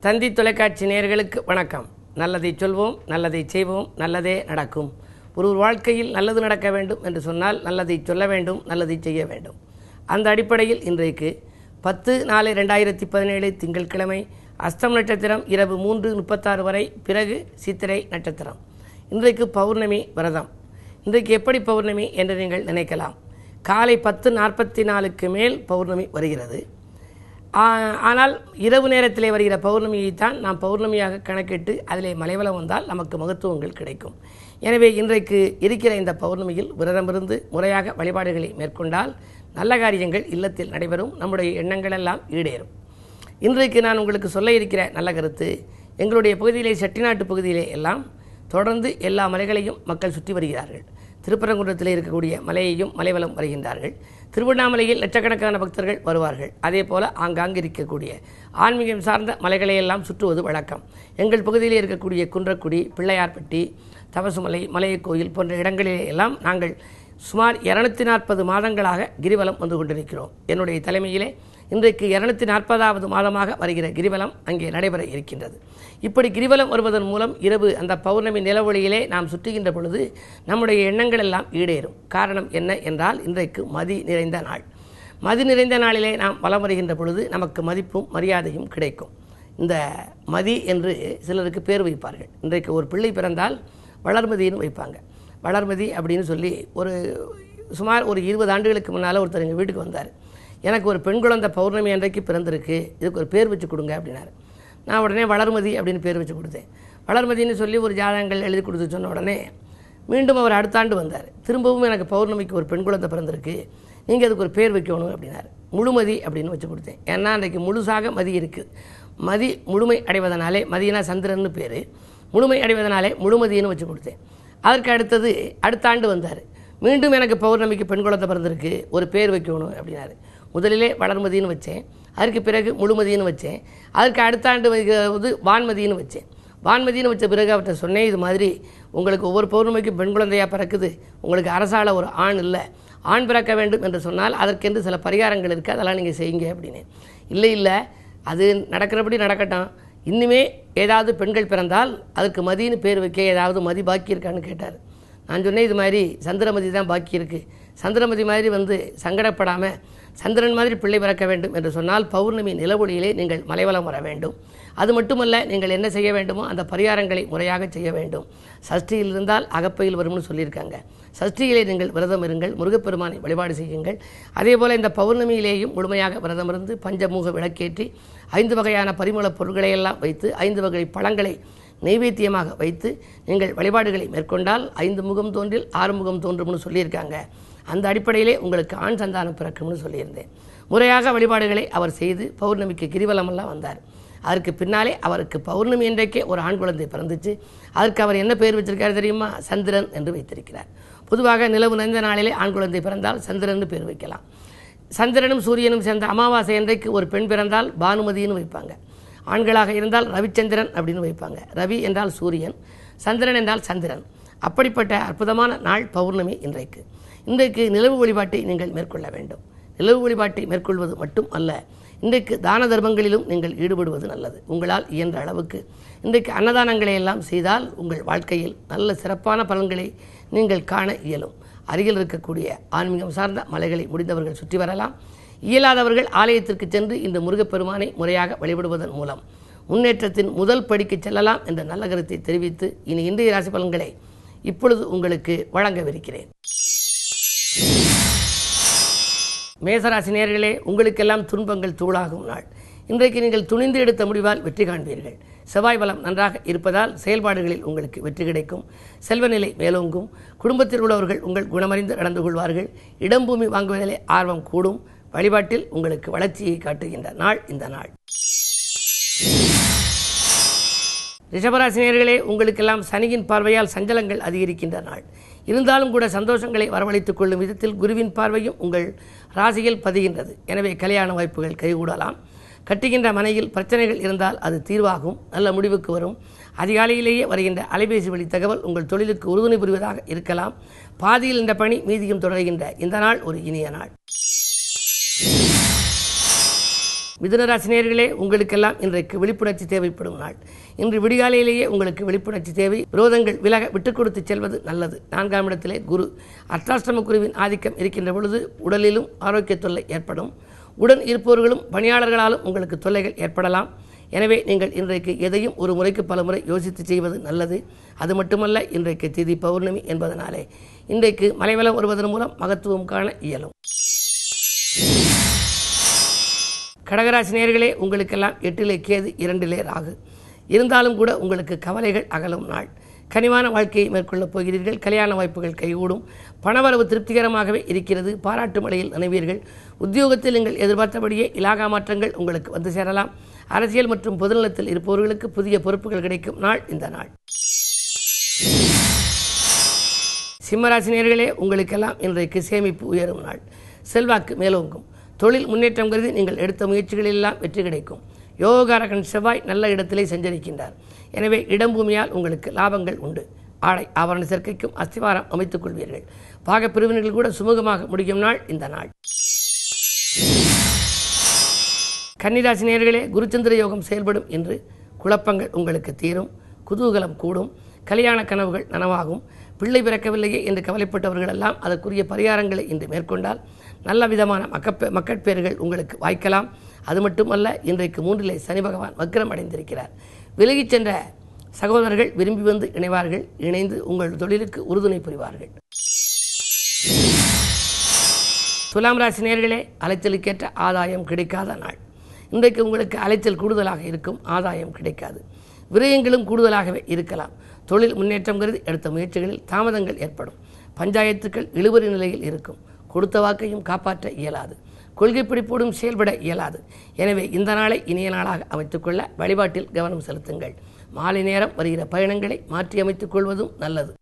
தந்தி தொலைக்காட்சி நேயர்களுக்கு வணக்கம். நல்லதை சொல்வோம், நல்லதை செய்வோம், நல்லதே நடக்கும். ஒரு வாழ்க்கையில் நல்லது நடக்க வேண்டும் என்று சொன்னால் நல்லதை சொல்ல வேண்டும், நல்லதை செய்ய வேண்டும். அந்த அடிப்படையில் இன்றைக்கு 10/4/2017 திங்கட்கிழமை அஸ்தம் நட்சத்திரம் இரவு 3:36 வரை, பிறகு சித்திரை நட்சத்திரம். இன்றைக்கு பௌர்ணமி விரதம். இன்றைக்கு எப்படி பௌர்ணமி என்று நீங்கள் நினைக்கலாம். காலை 10:44க்கு மேல் பௌர்ணமி வருகிறது. ஆனால் இரவு நேரத்திலே வருகிற பௌர்ணமியைத்தான் நாம் பௌர்ணமியாக கணக்கிட்டு அதிலே மலைவலம் வந்தால் நமக்கு மகத்துவங்கள் கிடைக்கும். எனவே இன்றைக்கு இருக்கிற இந்த பௌர்ணமியில் விரதமிருந்து முறையாக வழிபாடுகளை மேற்கொண்டால் நல்ல காரியங்கள் இல்லத்தில் நடைபெறும், நம்முடைய எண்ணங்கள் எல்லாம் ஈடேறும். இன்றைக்கு நான் உங்களுக்கு சொல்ல இருக்கிற நல்ல கருத்து, எங்களுடைய பகுதியிலே செட்டிநாட்டு பகுதியிலே எல்லாம் தொடர்ந்து எல்லா மலைகளையும் மக்கள் சுற்றி வருகிறார்கள். திருப்பரங்குன்றத்தில் இருக்கக்கூடிய மலையையும் மலைவலம் வருகின்றார்கள். திருவண்ணாமலையில் லட்சக்கணக்கான பக்தர்கள் வருவார்கள். அதே போல் ஆங்காங்கு இருக்கக்கூடிய ஆன்மீகம் சார்ந்த மலைகளையெல்லாம் சுற்றுவது வழக்கம். எங்கள் பகுதியில் இருக்கக்கூடிய குன்றக்குடி, பிள்ளையார்பட்டி, தவசுமலை, மலையக்கோயில் போன்ற இடங்களிலே எல்லாம் நாங்கள் சுமார் 240 மாதங்களாக கிரிவலம் வந்து கொண்டிருக்கிறோம். என்னுடைய தலைமையிலே இன்றைக்கு 240வது மாதமாக வருகிற கிரிவலம் அங்கே நடைபெற இருக்கின்றது. இப்படி கிரிவலம் வருவதன் மூலம் இரவு அந்த பௌர்ணமி நிலவொளியிலே நாம் சுற்றுகின்ற பொழுது நம்முடைய எண்ணங்கள் எல்லாம் ஈடேறும். காரணம் என்ன என்றால், இன்றைக்கு மதி நிறைந்த நாள். மதி நிறைந்த நாளிலே நாம் வலம் வருகின்ற பொழுது நமக்கு மதிப்பும் மரியாதையும் கிடைக்கும். இந்த மதி என்று சிலருக்கு பேர் வைப்பார்கள். இன்றைக்கு ஒரு பிள்ளை பிறந்தால் வளர்மதின்னு வைப்பாங்க. வளர்மதி அப்படின்னு சொல்லி சுமார் ஒரு 20 ஆண்டுகளுக்கு முன்னால் ஒருத்தர் எங்கள் வீட்டுக்கு வந்தார். எனக்கு ஒரு பெண் குழந்தை பௌர்ணமி அன்றைக்கு பிறந்திருக்கு, இதுக்கு ஒரு பேர் வச்சு கொடுங்க அப்படின்னாரு. நான் உடனே வளர்மதி அப்படின்னு பேர் வச்சு கொடுத்தேன். வளர்மதின்னு சொல்லி ஒரு ஜாதகங்கள் எழுதி கொடுத்து சொன்ன உடனே மீண்டும் அவர் அடுத்த ஆண்டு வந்தார். திரும்பவும் எனக்கு பௌர்ணமிக்கு ஒரு பெண் குழந்தை பிறந்திருக்கு, நீங்கள் அதுக்கு ஒரு பேர் வைக்கணும் அப்படின்னாரு. முழுமதி அப்படின்னு வச்சு கொடுத்தேன். ஏன்னா அன்றைக்கு முழுசாக மதி இருக்குது. மதி முழுமை அடைவதனாலே, மதினா சந்திரன்னு பேர், முழுமை அடைவதனாலே முழுமதின்னு வச்சு கொடுத்தேன். அதற்கு அடுத்த ஆண்டு வந்தார். மீண்டும் எனக்கு பௌர்ணமிக்கு பெண் குழந்தை பிறந்திருக்கு, ஒரு பேர் வைக்கணும் அப்படின்னாரு. முதலிலே வளர்மதின்னு வச்சேன், அதற்கு பிறகு முழுமதின்னு வச்சேன், அதற்கு அடுத்த ஆண்டு வைக்கிறது வான்மதின்னு வச்சேன். வான்மதின்னு வச்ச பிறகு அவர்கிட்ட சொன்னேன், இது மாதிரி உங்களுக்கு ஒவ்வொரு பௌர்ணமிக்கும் பெண் குழந்தையாக பிறக்குது, உங்களுக்கு அரசால ஒரு ஆண் இல்லை, ஆண் பிறக்க வேண்டும் என்று சொன்னால் அதற்கென்று சில பரிகாரங்கள் இருக்குது, அதெல்லாம் நீங்கள் செய்யுங்க அப்படின்னு. இல்லை அது நடக்கிறபடி நடக்கட்டும், இன்னுமே ஏதாவது பெண்கள் பிறந்தால் அதற்கு மதின்னு பேர் வைக்க ஏதாவது மதி பாக்கி இருக்கான்னு கேட்டார். நான் சொன்னேன், இது மாதிரி சந்திரமதி தான் பாக்கி இருக்குது, சந்திரமதி மாதிரி சங்கடப்படாமல் சந்திரன் மாதிரி பிள்ளை பிறக்க வேண்டும் என்று சொன்னால் பௌர்ணமி நிலவொளியிலே நீங்கள் மலைவலம் வர வேண்டும். அது மட்டுமல்ல, நீங்கள் என்ன செய்ய வேண்டுமோ அந்த பரிகாரங்களை முறையாக செய்ய வேண்டும். சஷ்டியில் இருந்தால் அகப்பையில் வரும்னு சொல்லியிருக்காங்க. சஷ்டியிலே நீங்கள் விரதம் இருங்கள், முருகப்பெருமானை வழிபாடு செய்யுங்கள். அதே போல் இந்த பௌர்ணமியிலேயும் முழுமையாக விரதம் இருந்து பஞ்சமுக விளக்கேற்றி 5 வகையான பரிமள பொருட்களையெல்லாம் வைத்து 5 வகை பழங்களை நைவேத்தியமாக வைத்து நீங்கள் வழிபாடுகளை மேற்கொண்டால் 5 முகம் தோன்றில் 6 முகம் தோன்றும்னு சொல்லியிருக்காங்க. அந்த அடிப்படையிலே உங்களுக்கு ஆண் சந்தானம் பிறக்கும்னு சொல்லியிருந்தேன். முறையாக வழிபாடுகளை அவர் செய்து பௌர்ணமிக்கு கிரிவலமெல்லாம் வந்தார். அதற்கு பின்னாலே அவருக்கு பௌர்ணமி இன்றைக்கே ஒரு ஆண் குழந்தை பிறந்துச்சு. அதற்கு அவர் என்ன பேர் வச்சிருக்காரு தெரியுமா? சந்திரன் என்று வைத்திருக்கிறார். பொதுவாக நிலவு நிறைந்த நாளிலே ஆண் குழந்தை பிறந்தால் சந்திரன் பேர் வைக்கலாம். சந்திரனும் சூரியனும் சேர்ந்த அமாவாசை இன்றைக்கு ஒரு பெண் பிறந்தால் பானுமதின்னு வைப்பாங்க. ஆண்களாக இருந்தால் ரவிச்சந்திரன் அப்படின்னு வைப்பாங்க. ரவி என்றால் சூரியன், சந்திரன் என்றால் சந்திரன். அப்படிப்பட்ட அற்புதமான நாள் பௌர்ணமி இன்றைக்கு. நிலவு வழிபாட்டை நீங்கள் மேற்கொள்ள வேண்டும். நிலவு வழிபாட்டை மேற்கொள்வது மட்டும் அல்ல, இன்றைக்கு தான தர்மங்களிலும் நீங்கள் ஈடுபடுவது நல்லது. உங்களால் இயன்ற அளவுக்கு இன்றைக்கு அன்னதானங்களை எல்லாம் செய்தால் உங்கள் வாழ்க்கையில் நல்ல சிறப்பான பலன்களை நீங்கள் காண இயலும். அருகில் இருக்கக்கூடிய ஆன்மீகம் சார்ந்த மலைகளை முடிந்தவர்கள் சுற்றி வரலாம். இயலாதவர்கள் ஆலயத்திற்கு சென்று இந்த முருகப்பெருமானை முறையாக வழிபடுவதன் மூலம் முன்னேற்றத்தின் முதல் படிக்கு செல்லலாம் என்ற நல்ல கருத்தை தெரிவித்து இன்றைய ராசி பலன்களை இப்பொழுது உங்களுக்கு வழங்கவிருக்கிறேன். மேசராசி நேயர்களே, உங்களுக்கெல்லாம் துன்பங்கள் தூளாகும் நாள். இன்றைக்கு நீங்கள் துணிந்து எடுத்த முடிவால் வெற்றி காண்பீர்கள். செவ்வாய் பலம் நன்றாக இருப்பதால் செயல்பாடுகளில் உங்களுக்கு வெற்றி கிடைக்கும். செல்வநிலை மேலோங்கும். குடும்பத்தில் உள்ளவர்கள் உங்கள் குணமறிந்து நடந்து கொள்வார்கள். இடம்பூமி வாங்குவதிலே ஆர்வம் கூடும். வழிபாட்டில் உங்களுக்கு வளர்ச்சியை காட்டுகின்ற நாள் இந்த நாள். ரிஷபராசினியர்களே, உங்களுக்கெல்லாம் சனியின் பார்வையால் சஞ்சலங்கள் அதிகரிக்கின்ற நாள். இருந்தாலும் கூட சந்தோஷங்களை வரவழைத்துக் கொள்ளும் விதத்தில் குருவின் பார்வையும் உங்கள் ராசியில் பதிகின்றது. எனவே கல்யாண வாய்ப்புகள் கைகூடலாம். கட்டுகின்ற மனையில் பிரச்சனைகள் இருந்தால் அது தீர்வாகும், நல்ல முடிவுக்கு வரும். அதிகாலையிலேயே வருகின்ற அலைபேசி வழி தகவல் உங்கள் தொழிலுக்கு உறுதுணை புரிவதாக இருக்கலாம். பாதியில் இந்த பணி மீதியும் தொடர்கின்ற இந்த நாள் ஒரு இனிய நாள். மிதுனராசி நேயர்களே, உங்களுக்கெல்லாம் இன்றைக்கு விழிப்புணர்ச்சி தேவைப்படும் நாள். இன்று விடிகாலையிலேயே உங்களுக்கு விழிப்புணர்ச்சி தேவை. விரோதங்கள் விலக விட்டுக் கொடுத்து செல்வது நல்லது. 4ஆம் இடத்திலே குரு, அர்த்தாஷ்டம குருவின் ஆதிக்கம் இருக்கின்ற பொழுது உடலிலும் ஆரோக்கிய தொல்லை ஏற்படும். உடன் இருப்பவர்களும் பணியாளர்களாலும் உங்களுக்கு தொல்லைகள் ஏற்படலாம். எனவே நீங்கள் இன்றைக்கு எதையும் ஒரு முறைக்கு பல முறை யோசித்து செய்வது நல்லது. அது மட்டுமல்ல, இன்றைக்கு திதி பௌர்ணமி என்பதனாலே இன்றைக்கு மலைவலம் வருவதன் மூலம் மகத்துவம் காண இயலும். கடகராசி நேயர்களே, உங்களுக்கெல்லாம் 8லே கேது 2லே ராகு இருந்தாலும் கூட உங்களுக்கு கவலைகள் அகலும் நாள். கனிவான வாழ்க்கையை மேற்கொள்ளப் போகிறீர்கள். கல்யாண வாய்ப்புகள் கைகூடும். பணவரவு திருப்திகரமாகவே இருக்கிறது. பாராட்டு மழையில் நனைவீர்கள். உத்தியோகத்தில் நீங்கள் எதிர்பார்த்தபடியே இலாகா மாற்றங்கள் உங்களுக்கு வந்து சேரலாம். அரசியல் மற்றும் பொதுநலத்தில் இருப்பவர்களுக்கு புதிய பொறுப்புகள் கிடைக்கும் நாள் இந்த நாள். சிம்மராசி நேயர்களே, உங்களுக்கெல்லாம் இன்றைக்கு சேமிப்பு உயரும் நாள். செல்வாக்கு மேலோங்கும். தொழில் முன்னேற்றம் கருதி நீங்கள் எடுத்த முயற்சிகளெல்லாம் வெற்றி கிடைக்கும். யோககாரகன் செவ்வாய் நல்ல இடத்திலே சஞ்சரிக்கின்றார். எனவே இடம்பூமியால் உங்களுக்கு லாபங்கள் உண்டு. ஆடை ஆபரண சேர்க்கைக்கும் அஸ்திவாரம் அமைத்துக் கொள்வீர்கள். பாக பிரிவினர்கள் கூட சுமூகமாக முடியும் நாள் இந்த நாள். கன்னிராசி நேயர்களே, குருச்சந்திர யோகம் செயல்படும் என்று குழப்பங்கள் உங்களுக்கு தீரும். குதூகலம் கூடும். கல்யாண கனவுகள் நனவாகும். பிள்ளை பிறக்கவில்லையே என்று கவலைப்பட்டவர்கள் எல்லாம் அதற்குரிய பரிகாரங்களை இன்று மேற்கொண்டால் நல்ல விதமான மக்கட்பேறுகள் உங்களுக்கு வாய்க்கலாம். அது மட்டுமல்ல, இன்றைக்கு 3லே சனி பகவான் வக்ரம் அடைந்திருக்கிறார். விலகிச் சென்ற சகோதரர்கள் விரும்பி வந்து இணைவார்கள். இணைந்து உங்கள் தொழிலுக்கு உறுதுணை புரிவார்கள். துலாம் ராசி நேயர்களே, அலைச்சலுக்கேற்ற ஆதாயம் கிடைக்காத நாள். இன்றைக்கு உங்களுக்கு அலைச்சல் கூடுதலாக இருக்கும். ஆதாயம் கிடைக்காது. விரயங்களும் கூடுதலாகவே இருக்கலாம். தொழில் முன்னேற்றம் கருதி எடுத்த முயற்சிகளில் தாமதங்கள் ஏற்படும். பஞ்சாயத்துக்கள் இழுபறி நிலையில் இருக்கும். கொடுத்த வாக்கையும் காப்பாற்ற இயலாது. கொள்கை பிடிப்போடும் செயல்பட இயலாது. எனவே இந்த நாளை இனிய நாளாக அமைத்துக்கொள்ள வழிபாட்டில் கவனம் செலுத்துங்கள். மாலை நேரம் வருகிற பயணங்களை மாற்றி அமைத்துக் கொள்வதும் நல்லது.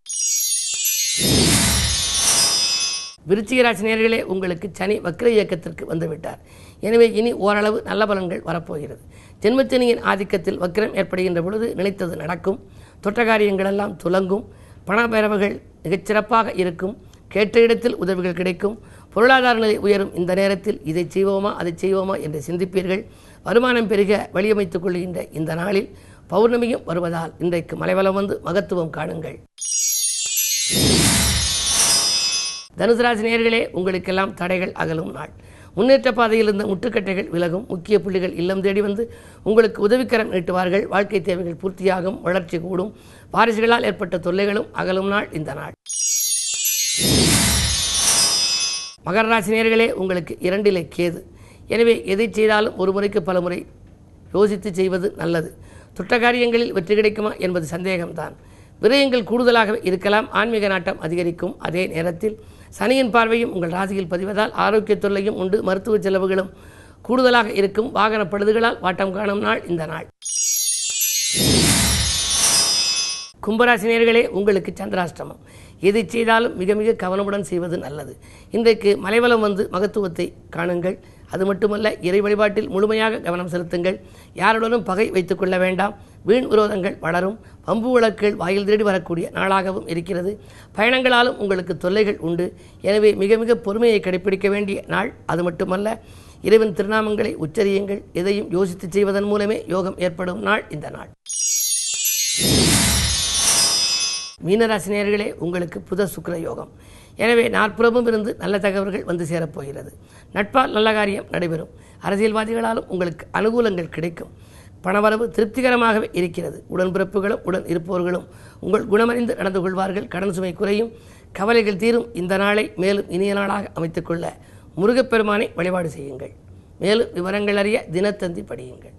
விருச்சிக ராசி நேயர்களே, உங்களுக்கு சனி வக்ர இயக்கத்திற்கு வந்துவிட்டார். எனவே இனி ஓரளவு நல்ல பலன்கள் வரப்போகிறது. ஜென்மச்சனியின் ஆதிக்கத்தில் வக்ரம் ஏற்படுகின்ற பொழுது நினைத்தது நடக்கும். தொட்ட காரியங்களெல்லாம் துலங்கும். பணப்பேரவுகள் மிகச்சிறப்பாக இருக்கும். கேட்ட இடத்தில் உதவிகள் கிடைக்கும். பொருளாதார நிலை உயரும். இந்த நேரத்தில் இதை செய்வோமா அதை செய்வோமா என்று சிந்திப்பீர்கள். வருமானம் பெருக வழியமைத்துக் கொள்கின்ற இந்த நாளில் பௌர்ணமியும் வருவதால் இன்றைக்கு மலைவலம் வந்து மகத்துவம் காணுங்கள். தனுசு ராசி நேயர்களே, உங்களுக்கெல்லாம் தடைகள் அகலும் நாள். முன்னேற்ற பாதையில் இருந்த முட்டுக்கட்டைகள் விலகும். முக்கிய புள்ளிகள் இல்லம் தேடி வந்து உங்களுக்கு உதவிக்கரம் நீட்டுவார்கள். வாழ்க்கை தேவைகள் பூர்த்தியாகும். வளர்ச்சி கூடும். வாரிசுகளால் ஏற்பட்ட தொல்லைகளும் அகலும் நாள் இந்த நாள். மகர ராசி நேயர்களே, உங்களுக்கு 2லே கேது. எனவே எதை செய்தாலும் ஒரு முறைக்கு பல முறை யோசித்து செய்வது நல்லது. தொட்ட காரியங்களில் வெற்றி கிடைக்குமா என்பது சந்தேகம்தான். விரயங்கள் கூடுதலாகவே இருக்கலாம். ஆன்மீக நாட்டம் அதிகரிக்கும். அதே நேரத்தில் சனியின் பார்வையும் உங்கள் ராசியில் பதிவதால் ஆரோக்கிய தொல்லையும் உண்டு. மருத்துவ செலவுகளும் கூடுதலாக இருக்கும். வாகன பழுதுகளால் வாட்டம் காணும் நாள் இந்த நாள். கும்பராசி நேயர்களே, உங்களுக்கு சந்திராஷ்டமம். எதை செய்தாலும் மிக மிக கவனமுடன் செய்வது நல்லது. இன்றைக்கு மலைவலம் வந்து மகத்துவத்தை காணுங்கள். அது மட்டுமல்ல, இறை வழிபாட்டில் முழுமையாக கவனம் செலுத்துங்கள். யாருடனும் பகை வைத்துக் கொள்ள வேண்டாம். வீண் விரோதங்கள் வளரும். வம்பு வழக்குகள் வாயில் தேடி வரக்கூடிய நாளாகவும் இருக்கிறது. பயணங்களாலும் உங்களுக்கு தொல்லைகள் உண்டு. எனவே மிக மிக பொறுமையை கடைபிடிக்க வேண்டிய நாள். அது மட்டுமல்ல, இறைவன் திருநாமங்களை உச்சரியுங்கள். எதையும் யோசித்து செய்வதன் மூலமே யோகம் ஏற்படும் நாள் இந்த நாள். மீனராசி நேயர்களே, உங்களுக்கு புத சுக்கிர யோகம். எனவே நாற்புறமும் இருந்து நல்ல தகவல்கள் வந்து சேரப்போகிறது. நட்பால் நல்ல காரியம் நடைபெறும். அரசியல்வாதிகளாலும் உங்களுக்கு அனுகூலங்கள் கிடைக்கும். பணவரவு திருப்திகரமாகவே இருக்கிறது. உடன்பிறப்புகளும் உடன் இருப்பவர்களும் உங்கள் குணமறிந்து நடந்து கொள்வார்கள். கடன் சுமை குறையும். கவலைகள் தீரும். இந்த நாளை மேலும் இனிய நாளாக அமைத்துக்கொள்ள முருகப்பெருமானை வழிபாடு செய்யுங்கள். மேலும் விவரங்கள் அறிய தினத்தந்தி படியுங்கள்.